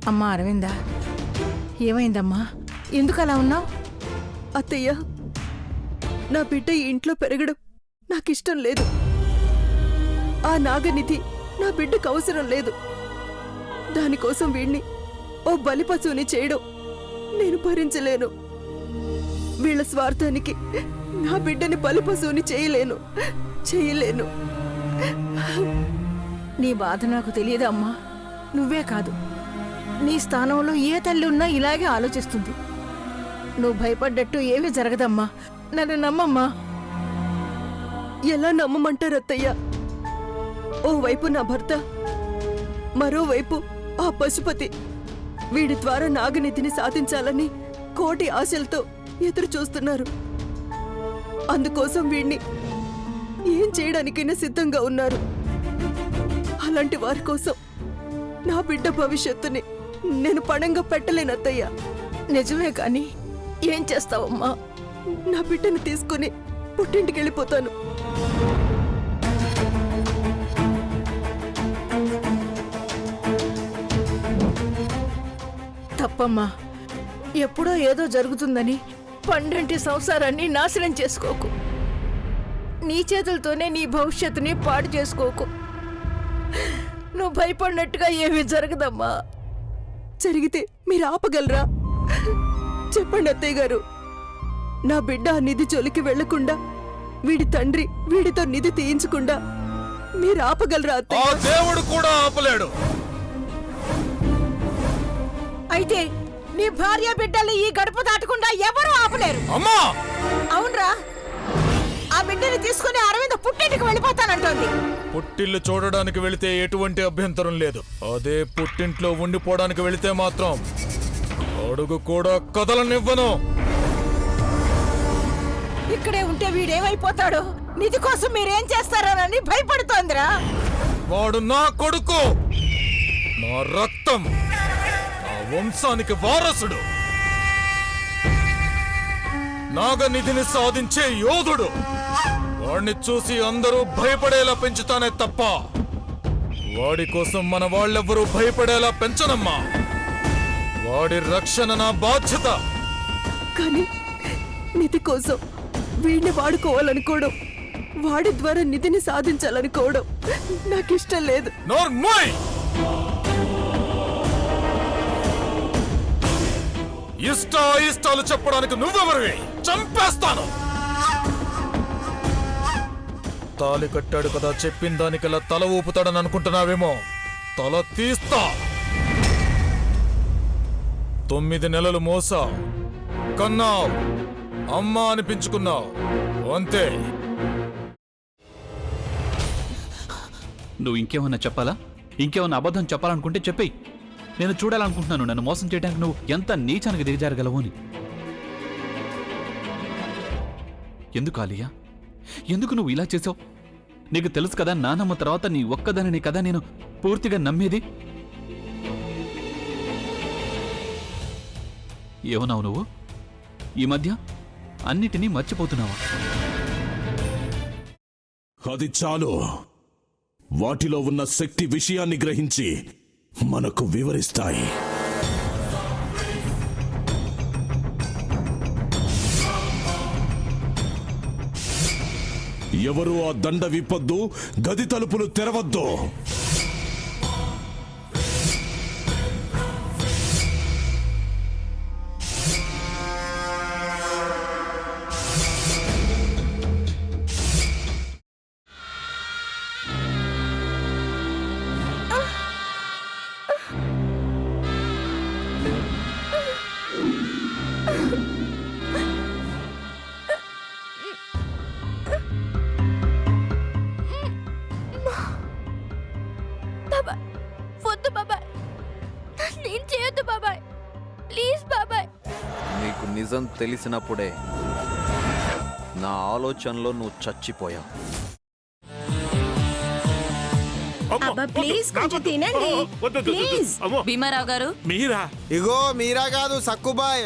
అమ్మా అరవిందా, ఏమైందమ్మా? ఎందుకు అలా ఉన్నావు? అత్తయ్య, నా బిడ్డ ఈ ఇంట్లో పెరగడం నాకిష్టం లేదు. ఆ నాగనిధి నా బిడ్డకు అవసరం లేదు. దానికోసం వీణ్ణి ఓ బలిపశువుని చేయడం నేను భరించలేను. వీళ్ళ స్వార్థానికి నా బిడ్డని బలిపశువుని చేయలేను. నీ బాధ నాకు తెలియదు అమ్మా. నువ్వే కాదు, నీ స్థానంలో ఏ తల్లి ఉన్నా ఇలాగే ఆలోచిస్తుంది. నువ్వు భయపడ్డట్టు ఏమీ జరగదమ్మా. నన్ను నమ్మమ్మా. ఎలా నమ్మమంటారు అత్తయ్య? ఓవైపు నా భర్త, మరోవైపు ఆ పశుపతి. వీడి ద్వారా నాగనిధిని సాధించాలని కోటి ఆశలతో ఎదురు చూస్తున్నారు. అందుకోసం వీడిని ఏం చేయడానికైనా సిద్ధంగా ఉన్నారు. అలాంటి వారి కోసం నా బిడ్డ భవిష్యత్తుని నేను పణంగా పెట్టలేనత్తయ్య. నిజమే కానీ ఏం చేస్తావమ్మా? నా బిడ్డను తీసుకుని పుట్టింటికి వెళ్ళిపోతాను. తప్పమ్మా. ఎప్పుడో ఏదో జరుగుతుందని పండంటి సంసారాన్ని నాశనం చేసుకోకు. నీ చేతులతోనే నీ భవిష్యత్తుని పాడు చేసుకోకు. నువ్వు భయపడినట్టుగా ఏమీ జరగదమ్మా. జరిగితే మీరు ఆపగలరా? చెప్పండి అత్తయ్య గారు. నా బిడ్డ ఆ నిధి జోలికి వెళ్లకుండా, వీడి తండ్రి వీడితో నిధి తీయించకుండా మీరు ఆపగలరా అత్తయ్య? ఆ దేవుడు కూడా ఆపలేడు. అయితే నీ భార్య బిడ్డల్ని ఈ గడుపు దాటకుండా ఎవరూ ఆపలేరు. అమ్మా! అవునరా, ఆ బిడ్డని తీసుకుని అరవింద పుట్టింటికి వెళ్ళిపోతానంటోంది. పుట్టిల్లు చూడడానికి వెళితే ఎటువంటి అభ్యంతరం లేదు. అదే పుట్టింట్లో ఉండిపోవడానికి వెళితే మాత్రం అడుగు కూడా కదలనివ్వను. ఇక్కడే ఉంటే వీడేమైపోతాడో, నిధి కోసం మీరేం చేస్తారోనని భయపడుతోందిరా. వాడు నా కొడుకు, నా రక్తం, నా వంశానికి వారసుడు, నాగనిధిని సాధించే యోధుడు. వాడిని చూసి అందరూ భయపడేలా పెంచుతానే తప్ప వాడి కోసం మన వాళ్ళెవ్వరూ భయపడేలా పెంచనమ్మా. వాడి రక్షణ నా బాధ్యత. కానీ నిధి కోసం వీడిని వాడుకోవాలనుకోవడం, వాడి ద్వారా నిధిని సాధించాలనుకోవడం నాకిష్టం లేదు. నోర్మోయ్! ఇష్టాలు చెప్పడానికి నువ్వెవరివి? చంపేస్తాను. తాలి కట్టాడు కదా, చెప్పిన దానికల్లా తల ఊపుతాడని అనుకుంటున్నావేమో. తల తీస్తా. 9 నెలలు మోసా, కన్నావు, అమ్మ అనిపించుకున్నావు, అంతే. నువ్వు ఇంకేమన్నా చెప్పాలా? ఇంకేమన్నా అబద్ధం చెప్పాలనుకుంటే చెప్పేయి. నేను చూడాలనుకుంటున్నాను నన్ను మోసం చేయడానికి నువ్వు ఎంత నీచానికి దిగజారగలవు అని. ఎందుకు ఆలియా, ఎందుకు నువ్వు ఇలా చేసావు? నీకు తెలుసు కదా, నానమ్మ తర్వాత నీ ఒక్కదానిని కదా నేను పూర్తిగా నమ్మేది. ఏమన్నావు నువ్వు? ఈ మధ్య అన్నిటినీ మర్చిపోతున్నావా? అది చాలు. వాటిలో ఉన్న శక్తి విషయాన్ని గ్రహించి మనకు వివరిస్తాయి. ఎవరు ఆ దండ విప్పొద్దు, గది తలుపులు తెరవద్దు. వద్దు బాబాయ్, నేను చేయొద్దు బాబాయ్, ప్లీజ్ బాబాయ్. నీకు నిజం తెలిసినప్పుడే నా ఆలోచనలో నువ్వు చచ్చిపోయావు. ప్లీజ్ కొంచెం తినండి. భీమారావు గారు, మీరా? ఇగో మీరా కాదు, సక్కుబాయ్.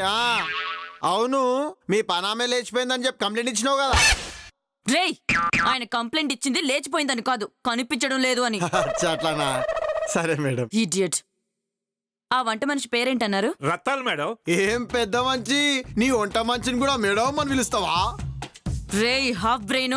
అవును, మీ పనామే లేచిపోయిందని చెప్పి కంప్లైంట్ ఇచ్చినావు కదా. రేయ్, ఆయన కంప్లైంట్ ఇచ్చింది లేచిపోయిందని కాదు, కనిపించడం లేదు అని. అట్లానా? సరే మేడం. ఇడియట్. ఆ వంట మనిషి పేరేంటన్నారు? రత్తాలు మేడం. ఏం పెద్ద మంచి నీ వంట మంచిని కూడా మేడం అని పిలుస్తావా? రేయ్ హాఫ్ బ్రెయిన్,